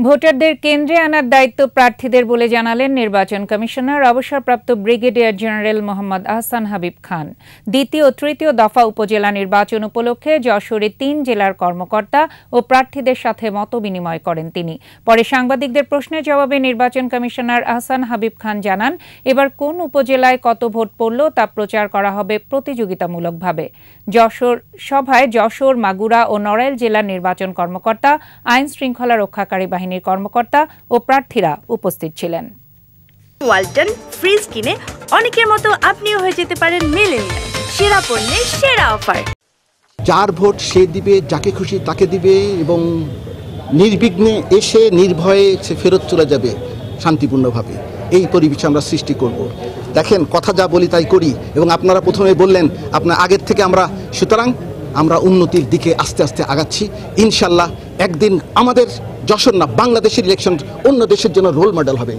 ভোটারদের কেন্দ্রে আনার দায়িত্ব প্রার্থীদের বলে জানালেন নির্বাচন কমিশনার অবসরপ্রাপ্ত ব্রিগেডিয়ার জেনারেল মোহাম্মদ আহসান হাবিব খান। দ্বিতীয় ও তৃতীয় দফা উপজেলা নির্বাচন উপলক্ষে যশোরে ৩ জেলার কর্মকর্তা ও প্রার্থীদের সাথে মতবিনিময় করেন তিনি। পরে সাংবাদিকদের প্রশ্নের জবাবে নির্বাচন কমিশনার আহসান হাবিব খান জানান, এবার কোন উপজেলায় কত ভোট পড়ল তা প্রচার করা হবে প্রতিযোগিতামূলকভাবে। সভায় যশোর, মাগুরা ও নড়াইল জেলার নির্বাচন কর্মকর্তা, আইন শৃঙ্খলা রক্ষাকারী বাহিনীর কর্মকর্তা ও প্রার্থীরা উপস্থিত ছিলেন। ওয়ালটন ফ্রিজ কিনে অনেকের মতো আপনিও হয়ে যেতে পারেন মিলেনিয়াল। সেরা পণ্যের সেরা অফার। যার ভোট সে দিবে, যাকে খুশি তাকে দিবে এবং নির্বিঘ্নে এসে নির্ভয়ে সে ফেরত চলে যাবে শান্তিপূর্ণভাবে। এই পরিবেশ আমরা সৃষ্টি করব। দেখেন, কথা যা বলি তাই করি এবং আপনারা প্রথমে বললেন আপনার আগের থেকে আমরা, সুতরাং আমরা উন্নতির দিকে আস্তে আস্তে আগাচ্ছি। ইনশাল্লাহ একদিন আমাদের যশোর না, বাংলাদেশের ইলেকশন অন্য দেশের জন্য রোল মডেল হবে।